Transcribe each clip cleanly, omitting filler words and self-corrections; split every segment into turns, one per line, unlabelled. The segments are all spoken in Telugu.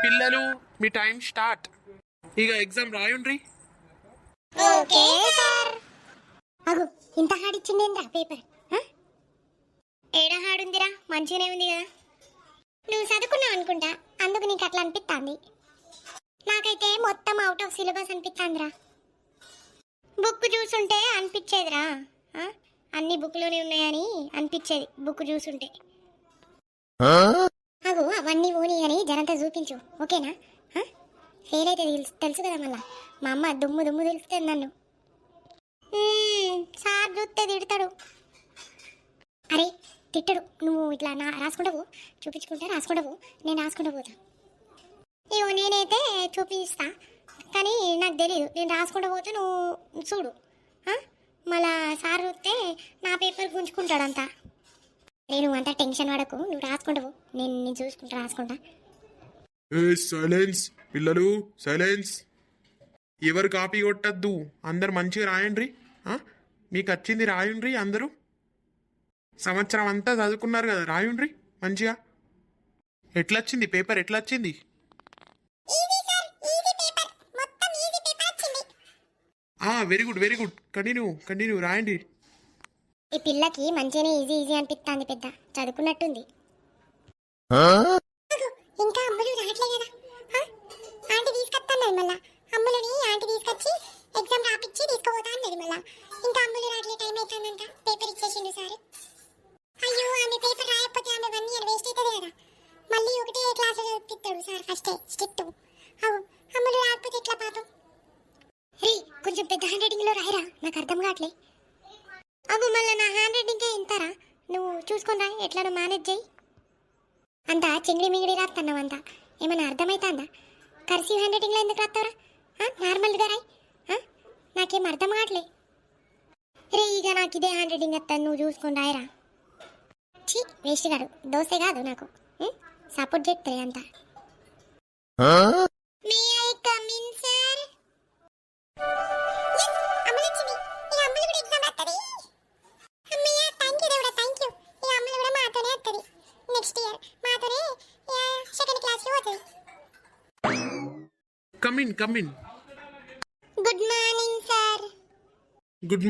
పిల్లలు మీ టైం స్టార్ట్. ఇక ఎగ్జామ్ రాయుండ్రి.
Okay sir. అగు ఇంత హాడిచ్చిందేంద్రా పేపర్? ఏడ హాడుందిరా, మంచిగానే ఉంది కదా. నువ్వు చదువుకున్నావు అనుకుంటా, అందుకు నీకు అట్లా అనిపిస్తుంది. నాకైతే మొత్తం అవుట్ ఆఫ్ సిలబస్ అనిపిస్తుందిరా. బుక్ చూసుంటే అనిపించేదిరా, అన్ని బుక్లోనే ఉన్నాయని అనిపించేది బుక్ చూసుంటే. అగు అవన్నీ ఓని అని జనంతా చూపించు, ఓకేనా? ఫెయిల్ అయితే తెలుసు కదా, మళ్ళా మా అమ్మ దుమ్ము తెలుస్తుంది నన్ను. సార్ చూస్తే తిడతాడు. అరే తిట్టడు, నువ్వు ఇట్లా రాసుకుంటావు, చూపించుకుంటా రాసుకుంటావు, నేను రాసుకుంటా పోతా. ఇగో నేనైతే చూపిస్తా, కానీ నాకు తెలియదు, నేను రాసుకుంటా పోతే నువ్వు చూడు. మళ్ళా సార్ చూస్తే నా పేపర్ గుంజుకుంటాడంతా. నేను అంతా టెన్షన్ పడకు, నువ్వు రాసుకుంటావు, నేను చూసుకుంటా రాసుకుంటా.
సైలెన్స్ పిల్లలు, సైలెన్స్. ఎవరు కాపీ కొట్టద్దు, అందరు మంచిగా రాయండ్రి. మీకు వచ్చింది రాయుండ్రి. అందరూ సంవత్సరం అంతా చదువుకున్నారు కదా, రాయుండ్రి మంచిగా. ఎట్లొచ్చింది పేపర్, ఎట్లొచ్చింది? Very good very good, continue రాయండి.
ఈ పిల్లకి మంచిగానే ఈజీ అనిపిస్తుంది, పెద్ద చదువుకున్నట్టుంది. ఇంకా అమ్ములు రావట్లే కదా, ఆంటీ తీసుకొస్తాను మళ్ళా. అమ్ములని ఆంటీ తీసుకొచ్చి ఎగ్జామ్ రాపిచ్చి తీసుకుపోతా అన్నది మళ్ళా. ఇంకా అమ్ములు రావట్లే, టైం అవుతుందంట, పేపర్ ఇచ్చేసిండు సార్. అయ్యో ఆమె పేపర్ రాయకపోతే ఆమె 1 year వేస్ట్ అవుతుంది కదా. మళ్ళీ ఒకటే క్లాస్ చదివిస్తాడు సార్, ఫస్టే స్ట్రిక్ట్. అమ్ములు రాకపోతే ఎట్లా పాపం? రే కొంచెం పెద్ద హ్యాండ్ రైటింగ్లో రాయరా, నాకు అర్థం కావట్లే. అవు మళ్ళీ నా హ్యాండ్ రైటింగ్కే ఇంతారా, నువ్వు చూసుకొని రా, ఎట్లా మేనేజ్ చేయి. అంతా చెంగిడి మింగిడి రాస్తున్నావు, అంతా ఏమైనా అర్థమవుతుందా? కర్సివ్ హ్యాండ్ రైటింగ్లో ఎందుకు రాస్తావురా? నార్మల్గా రాయి, నాకేం అర్థం కావట్లే. రే ఇక నాకు ఇదే హ్యాండ్ రైటింగ్ వస్తాను, నువ్వు చూసుకొని రాయరా. ఛీ వేస్ట్ గాడు, దోసే కాదు నాకు, సపోర్ట్ చేస్తుంది అంతా. May I come in sir?
Come in.
Good morning sir.
Good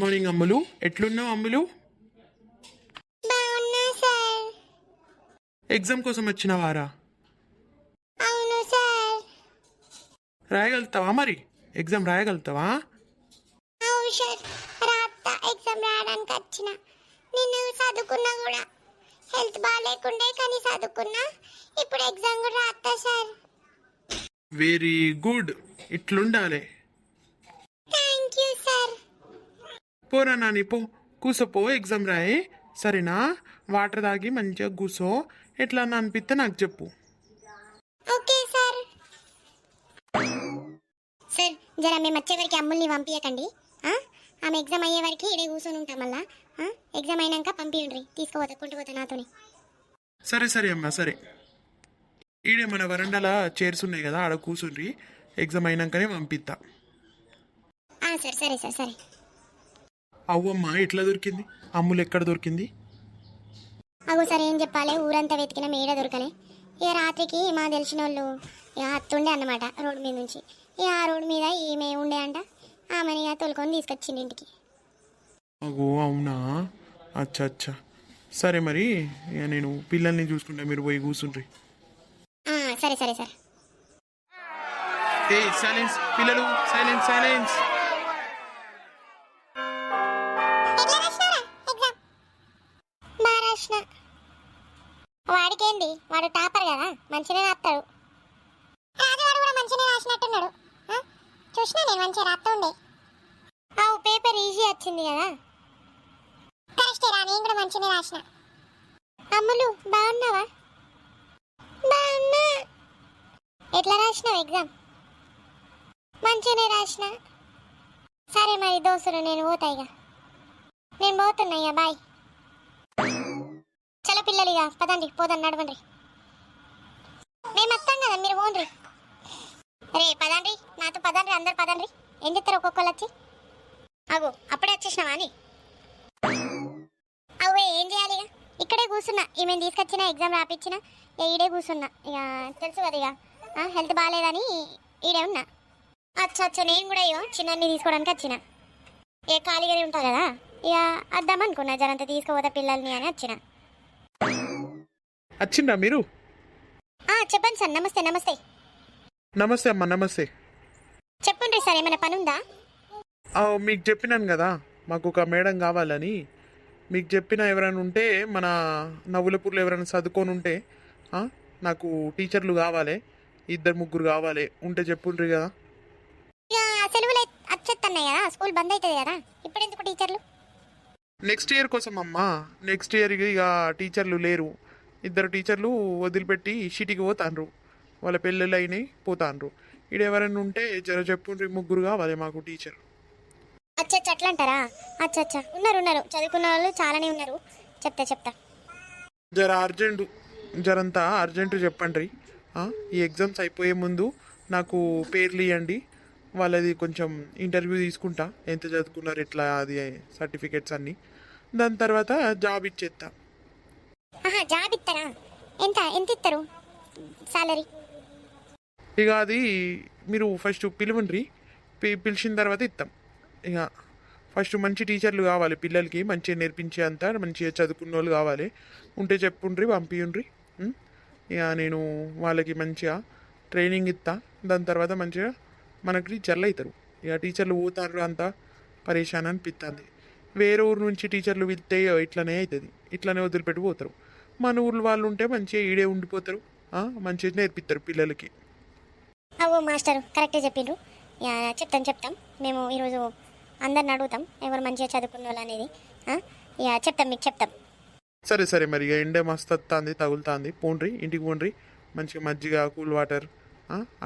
morning Ammulu. ఎట్లున్నావు అమ్ములు?
బాగున్నా సార్.
ఎగ్జామ్ కోసం వచ్చినవారా?
అవును సార్.
రాయగలుగుతావా మరి? ఎగ్జామ్ రాయగలుగుతావా?
అవును సార్, రాత్తా. ఎగ్జామ్ రాయడానికి వచ్చిన. నిన్ను చదువుకున్నా కూడా, హెల్త్ బాగాలేకుండే కానీ చదువుకున్నా. ఇప్పుడు ఎగ్జామ్ కూడా రాత్తా సార్.
వెరీ గుడ్, ఇట్లుండాలి.
Thank you sir.
పోరా నాని, కూసోపో, ఎగ్జామ్ రాయి సరేనా? వాటర్ తాగి మంచిగా కూసో, ఎట్లా అనిపిస్తే నాకు చెప్పు.
Okay sir. సార్ జర మేము వచ్చే వరకు అమ్ముల్ని పంపించకండి. ఆమె ఎగ్జామ్ అయ్యే వరకు ఇడే కూర్చొని ఉంటాం. మళ్ళా ఎగ్జామ్ అయినాక పంపించండి, తీసుకుపోతా కుంటుపోతా నాతోని.
సరే అమ్మా, సరే. ఈడే మన వరండాలో చైర్స్ ఉన్నాయి కదా, ఆడ కూర్చుండ్రి, ఎగ్జామ్ అయినాకనే పంపిస్తా.
సరే.
అవ్వమ్మా ఎట్లా దొరికింది? అమ్ములు ఎక్కడ దొరికింది?
అవు సరే ఏం చెప్పాలి, ఊరంతా వెతికిన మేడ దొరకలే. ఇక రాత్రికి మా తెలిసిన వాళ్ళు అత్తుండే అన్నమాట రోడ్డు మీద నుంచి. ఇక ఆ రోడ్డు మీద ఈమె ఉండే అంట, ఆమెని తోలుకొని తీసుకొచ్చింది ఇంటికి.
అగో అవునా, అచ్చా. సరే మరి ఇక నేను పిల్లల్ని చూసుకుంటా, మీరు పోయి కూర్చుండ్రి.
సరే.
సైలెన్స్ పిల్లలు, సైలెన్స్.
వాడికేంది, వాడు టాపర్ కదా, మంచిగా రాస్తాడు. రాజువాడు కూడా మంచిగా రాసినట్టున్నాడు, చూసినా నేను మంచిగా రాస్తా ఉండే. పేపర్ ఈజీ వచ్చింది కదా. కరెక్టే రా, నేను కూడా మంచిగా రాసిన. అమ్ములు బాగున్నావా? బాగున్నా. ఎట్లా రాసినావు ఎగ్జామ్? మంచిగానే రాసిన. సరే మరి దోస్తులు, నేను పోతా ఇక. నేను పోతున్నా ఇక, బాయ్. చలో పిల్లలు ఇక పదండి, పోదాం, నడవండి. మేము వస్తాం కదా, మీరు పోండి. రే పదండి, నాతో పదండి, అందరు పదండి. ఏం చెప్తారు ఒక్కొక్కరు వచ్చి? అగో అప్పుడే వచ్చేసినావా అని? అవే ఏం చేయాలి ఇక? ఇక్కడే కూర్చున్నా, ఈమె తీసుకొచ్చిన ఎగ్జామ్ రాపిచ్చిన, ఈడే కూర్చున్నా. ఇక తెలుసు కదా, ఇక హెల్త్ బాగాలేదని ఈడే ఉన్నా. అచ్చా అచ్చా, నేను కూడా అయ్యో చిన్నన్ని తీసుకోవడానికి వచ్చిన. ఏ ఖాళీగానే ఉంటా కదా, ఇక వద్దామనుకున్నా జరంతా తీసుకుపోతా పిల్లల్ని అని వచ్చిన.
వచ్చిండ్రా మీరు?
చెప్పండి సార్. నమస్తే నమస్తే.
నమస్తే అమ్మా, నమస్తే.
చెప్పండి సార్, ఏమైనా పని ఉందా?
మీకు చెప్పినాను కదా మాకు ఒక మేడం కావాలని. మీకు చెప్పిన ఎవరైనా ఉంటే మన నవ్వులపూర్లో ఎవరైనా చదువుకొని ఉంటే నాకు టీచర్లు కావాలి, 2-3 కావాలి ఉంటే చెప్పుండ్రి కదా.
ఇక సెలవులు వచ్చేస్తున్నాయి కదా, స్కూల్ బంద్ అవుతుంది కదా, ఇప్పుడు ఎందుకు టీచర్లు?
నెక్స్ట్ ఇయర్ కోసం అమ్మా. నెక్స్ట్ ఇయర్ ఇక టీచర్లు లేరు. 2 టీచర్లు వదిలిపెట్టి సిటీకి పోతాండ్రు, వాళ్ళ పెళ్ళిళ్ళు అయినాయి పోతాండ్రు. ఇక్కడ ఎవరైనా ఉంటే జర చెప్పుండ్రి, 3 కావాలి మాకు టీచర్.
అచ్చా అట్లా అంటారా? అచ్చా ఉన్నారు చదువుకున్న వాళ్ళు చాలానే ఉన్నారు. చెప్తా.
జర అర్జెంటు, జరంతా అర్జెంటు చెప్పండి. ఈ ఎగ్జామ్స్ అయిపోయే ముందు నాకు పేర్లు ఇవ్వండి, వాళ్ళది కొంచెం ఇంటర్వ్యూ తీసుకుంటా, ఎంత చదువుకున్నారు ఎట్లా అది సర్టిఫికేట్స్ అన్నీ. దాని తర్వాత జాబ్ ఇచ్చేస్తా.
జాబ్ ఇస్తారా? ఎంత ఇస్తారు సాలరీ?
ఇక అది మీరు ఫస్ట్ పిలువండ్రి, పిలిచిన తర్వాత ఇస్తాం. ఇక ఫస్ట్ మంచి టీచర్లు కావాలి, పిల్లలకి మంచిగా నేర్పించే అంత మంచిగా చదువుకున్న వాళ్ళు కావాలి. ఉంటే చెప్పుండ్రి, పంపియుండ్రి. ఇక నేను వాళ్ళకి మంచిగా ట్రైనింగ్ ఇస్తా. దాని తర్వాత మంచిగా మనకి టీచర్లు అవుతారు. ఇక టీచర్లు పోతారు అంతా పరేషాన్ అనిపిస్తుంది. వేరే ఊరు నుంచి టీచర్లు వెళ్తే ఇట్లనే అవుతుంది, ఇట్లనే వదిలిపెట్టి పోతారు. మన ఊర్లో వాళ్ళు ఉంటే మంచిగా ఈడే ఉండిపోతారు, మంచిగా నేర్పిస్తారు పిల్లలకి.
అవో మాస్టర్ కరెక్టే చెప్పిండ్రు. చెప్తాం. మేము ఈరోజు అందరిని అడుగుతాం ఎవరు మంచిగా చదువుకున్న వాళ్ళు అనేది. మీకు చెప్తాం.
సరే మరి ఇక ఎండే మస్తు వస్తుంది, తగులుతుంది. పోండ్రి, ఇంటికి పోండ్రి. మంచిగా మజ్జిగ, కూల్ వాటర్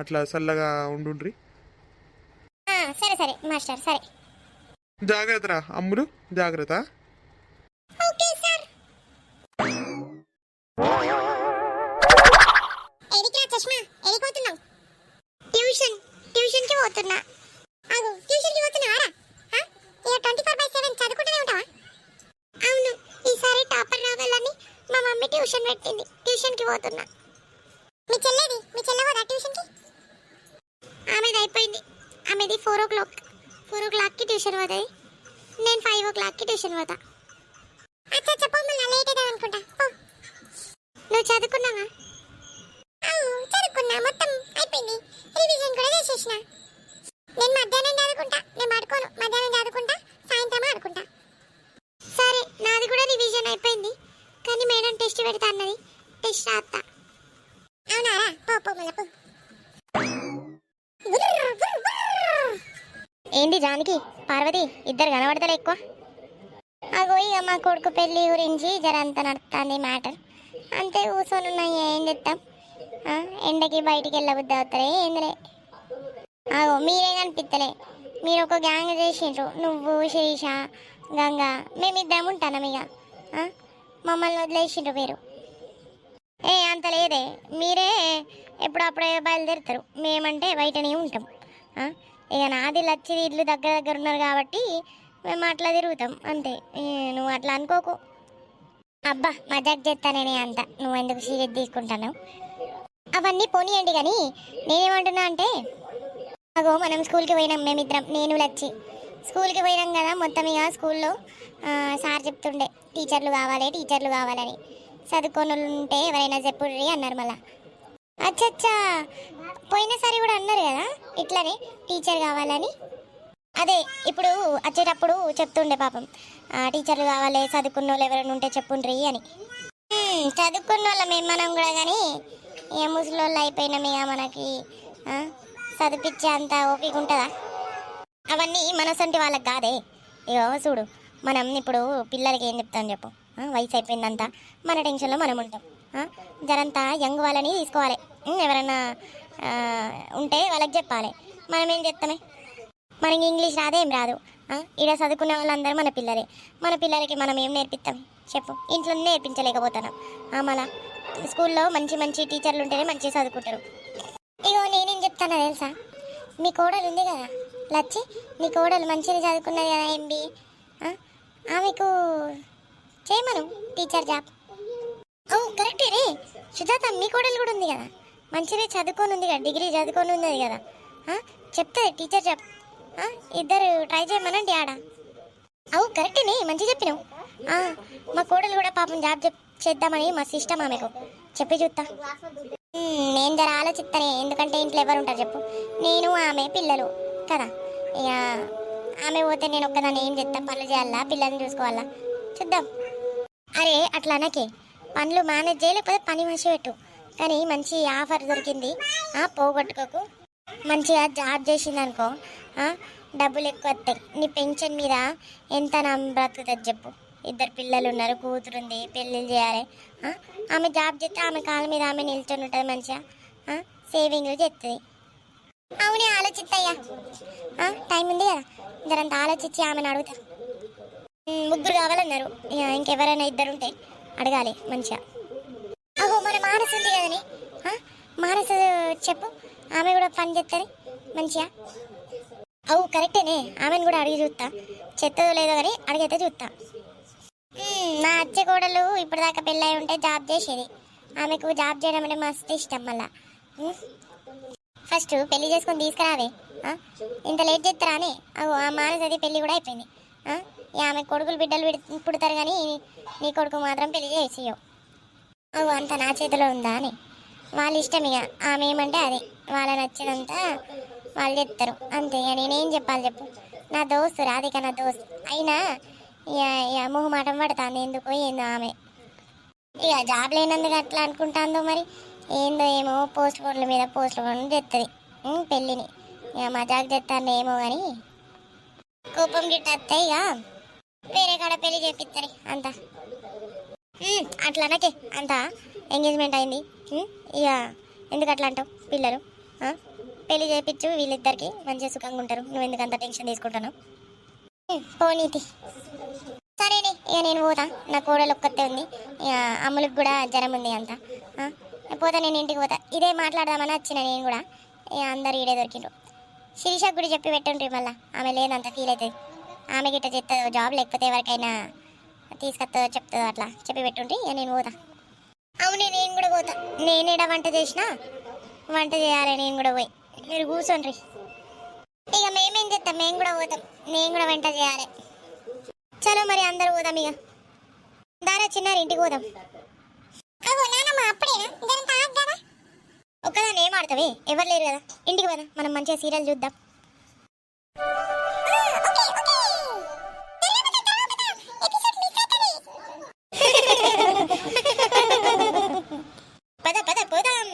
అట్లా చల్లగా ఉండుండ్రి.
సరే మాస్టర్, సరే.
జాగ్రత్త రా అమ్ములు, జాగ్రత్త.
Okay sir. ఎడికిరా చష్మా, ఎడిపోతున్నావు? ట్యూషన్కి పోతున్నా. ట్యూషన్కి పోతున్నావారా? ఇక 24/7 చదువుకుంటూనే ఉంటావా? అవును, ఈసారి టాపర్ రావాలని మా మమ్మీ ట్యూషన్ పెట్టింది, ట్యూషన్కి పోతున్నా. మీ చెల్లెవరా ట్యూషన్కి? ఆమెది అయిపోయింది. ఆమెది 4 o'clockకి ట్యూషన్ పోతుంది. నేను 5 o'clockకి ట్యూషన్ పోతా. అచ్చా చెప్పమ్మా, లేట్ అవుతుంది అనుకుంటా. నువ్వు చదువుకున్నావా? చదువుకున్నా, మొత్తం అయిపోయింది. రివిజన్ కూడా చేసేసిన. నేను మధ్యాహ్నం చదువుకుంటా, నేను పడుకోను. మధ్యాహ్నం చదువుకుంటా, సాయంత్రం ఆడుకుంటా. సరే, నాది కూడా రివిజన్ అయిపోయింది, కానీ మేడం టెస్ట్ పెడతా అన్నది. టెస్ట్ రాస్తా. అవునారా? పో మళ్ళీ. ఏంటి జానకి, పార్వతి ఇద్దరు కనబడతలే ఎక్కువ? ఇక మా కొడుకు పెళ్ళి గురించి జరంతా నడుస్తుంది మ్యాటర్. అంతే కూర్చొని ఉన్నాయి, ఏం చెప్తాం. ఎండకి బయటికి వెళ్ళబుద్ది అవుతారే ఏందిలే. మీరే కనిపిస్తలే. మీరు ఒక గ్యాంగ్ చేసిండ్రు, నువ్వు, శిరీష, గంగా. మేమిద్దరం ఉంటాను ఇక. మమ్మల్ని వదిలేసిండ్రు మీరు. అంత లేదే, మీరే ఎప్పుడప్పుడే బయలుదేరుతారు, మేమంటే బయటనే ఉంటాం. ఇక నాది లచ్చిది ఇల్లు దగ్గర ఉన్నారు కాబట్టి మేము అట్లా తిరుగుతాం అంతే. నువ్వు అట్లా అనుకోకు. అబ్బా మజాక్ చేస్తానే అంత, నువ్వు ఎందుకు సీరియస్ తీసుకుంటాను? అవన్నీ పోనీయండి, కానీ నేనేమంటున్నా అంటే మనం స్కూల్కి పోయినాం మేమిద్దరం, నేను లచ్చి స్కూల్కి పోయినాం కదా. మొత్తం ఇక స్కూల్లో సార్ చెప్తుండే టీచర్లు కావాలని. చదువుకొని ఉంటే ఎవరైనా చెప్పుర్రి అన్నారు మళ్ళా. అచ్చా, పోయినసారి కూడా అన్నారు కదా ఇట్లనే టీచర్ కావాలని. అదే ఇప్పుడు వచ్చేటప్పుడు చెప్తుండే పాపం, టీచర్లు కావాలి, చదువుకున్న వాళ్ళు ఎవరైనా ఉంటే చెప్పుండ్రి అని. చదువుకున్న వాళ్ళం మనం కూడా, కానీ ఏ ముసలోళ్ళు అయిపోయినాం ఇక మనకి చదివించే అంత ఓపిక ఉంటుందా? అవన్నీ మనసంటి వాళ్ళకి కాదే. ఇగో చూడు, మనం ఇప్పుడు పిల్లలకి ఏం చెప్తాం చెప్పు? వయసు అయిపోయిందంతా మన టెన్షన్లో మనం ఉంటాం. జరంతా యంగ్ వాళ్ళని తీసుకోవాలి, ఎవరైనా ఉంటే వాళ్ళకి చెప్పాలి. మనం ఏం చెప్తామే? మనకి ఇంగ్లీష్ రాదేం రాదు. ఇక్కడ చదువుకునే వాళ్ళందరూ మన పిల్లలే. మన పిల్లలకి మనం ఏం నేర్పిస్తాం చెప్పు? ఇంట్లో నేర్పించలేకపోతున్నాం. మళ్ళా స్కూల్లో మంచి టీచర్లు ఉంటేనే మంచిగా చదువుకుంటారు. ఇగో నేనేం చెప్తానో తెలుసా? మీ కోడలు ఉంది కదా లచ్చి, మీ కోడలు మంచిగా చదువుకున్నది కదా MBA, ఆమెకు చేయమను టీచర్ జాబ్. కరెక్టే రే సుజాత, మీ కోడలు కూడా ఉంది కదా, మంచిగా చదువుకొని ఉంది కదా, డిగ్రీ చదువుకొని ఉన్నది కదా. చెప్తుంది టీచర్ ఇద్దరు ట్రై చేయమనండి ఆడ. అవు కరెక్టేనే, మంచిగా చెప్పినావు. మా కోడలు కూడా పాపం జాబ్ చేద్దామని మా సిస్టమ్ ఆమెకు చెప్పి చూస్తా. నేను జర ఆలోచిస్తానే, ఎందుకంటే ఇంట్లో ఎవరు ఉంటారు చెప్పు, నేను ఆమె పిల్లలు కదా. ఇక ఆమె పోతే నేను ఒక్కదాన్ని ఏం చేస్తా, పనులు చేయాలా, పిల్లల్ని చూసుకోవాలా, చూద్దాం. అరే అట్లా అనకే, పనులు మేనేజ్ చేయలేకపోతే పని మనిషి పెట్టు. కానీ మంచి ఆఫర్ దొరికింది, పోగొట్టుకోకు. మంచిగా జాబ్ చేసింది అనుకో, డబ్బులు ఎక్కువ వస్తాయి. నీ పెన్షన్ మీద ఎంత బ్రతుకుతుంది చెప్పు. ఇద్దరు పిల్లలు ఉన్నారు, కూతురుంది, పెళ్ళిళ్ళు చేయాలి. ఆమె జాబ్ చేస్తే ఆమె కాళ్ళ మీద ఆమె నిల్చొని ఉంటుంది, మంచిగా సేవింగ్లు చేస్తుంది. అవునే ఆలోచిస్తాయ్యా, టైం ఉంది కదా, జరంత ఆలోచించి ఆమెను అడుగుతా. ముగ్గురు కావాలన్నారు, ఇంకెవరైనా ఇద్దరు ఉంటే అడగాలి మంచిగా. అగో మన మానసు ఉంది కదని, మానసు చెప్పు, ఆమె కూడా పని చేస్తుంది మంచిగా. అవు కరెక్టేనే, ఆమెను కూడా అడిగి చూస్తా, చెత్తదో లేదో కానీ అడిగైతే చూస్తా. నా అచ్చ కోడలు ఇప్పటిదాకా పెళ్ళై ఉంటే జాబ్ చేసేది, ఆమెకు జాబ్ చేయడం అంటే మస్తు ఇష్టం. మళ్ళా ఫస్ట్ పెళ్లి చేసుకొని తీసుకురావే, ఇంత లేట్ చేస్తారా అని. అవు ఆ మానసది పెళ్ళి కూడా అయిపోయింది. ఆమె కొడుకులు బిడ్డలు పుడతారు కానీ నీ కొడుకు మాత్రం పెళ్లి చేసేయవు. అవు అంత నా చేతిలో ఉందా అని వాళ్ళ ఇష్టం. ఇక ఆమె ఏమంటే అది వాళ్ళ నచ్చినంతా వాళ్ళు చెప్తారు అంతే. ఇక నేనేం చెప్పాలి చెప్పు, నా దోస్తు రాధిక, నా దోస్తు అయినా ఇక మొహమాటం పడుతుంది, ఎందుకో ఏందో ఆమె. ఇక జాబ్ లేనందుకు అట్లా అనుకుంటాందో మరి ఏందో ఏమో, పోస్ట్ పోన్ల మీద పోస్టులు కొని తెస్తుంది పెళ్ళిని. ఇక మజాకు తెస్తాను ఏమో కానీ కోపం గిట్టేస్తే ఇక వేరే కాడ పెళ్లి చేపిస్తారు అంతా. అట్లానకే అంతా ఎంగేజ్మెంట్ అయింది. ఇక ఎందుకు అట్లా అంటావు, పిల్లలు పెళ్లి చేయించు, వీళ్ళిద్దరికి మంచిగా సుఖంగా ఉంటారు. నువ్వు ఎందుకు అంత టెన్షన్ తీసుకుంటాను, పోనీతి. సరేనే ఇక నేను పోతా, నా కోడలు ఒక్కతే ఉంది, ఇక అమ్ములకు కూడా జ్వరం ఉంది అంతా. పోతా, నేను ఇంటికి పోతా. ఇదే మాట్లాడదామని వచ్చిన నేను కూడా. ఇక అందరు ఈడే దొరికిండ్రు. శిరీషకు కూడా చెప్పి పెట్టుండ్రి, మళ్ళీ ఆమె లేదంత ఫీల్ అవుతుంది. ఆమె గిట్ట చెప్తుందో జాబ్, లేకపోతే ఎవరికైనా తీసుకొస్తుందో చెప్తుందో, అట్లా చెప్పి పెట్టుండ్రి. ఇక నేను పోతా. అవునే నేను కూడా పోతా. నేనేడ వంట చేసినా, వంట చేయాలి నేను కూడా పోయి. మీరు కూర్చోండ్రి, ఇక మేమేం చేస్తాం, మేము కూడా పోతాం, నేను కూడా వంట చేయాలి. చలో మరి అందరు పోదాం. ఇక దారా చిన్నారి ఇంటికి పోదాం. ఒక్కదాన్ని ఏం ఆడతావే, ఎవరు లేరు కదా, ఇంటికి పోదాం, మనం మంచిగా సీరియల్ చూద్దాం. పద పద పోదాం.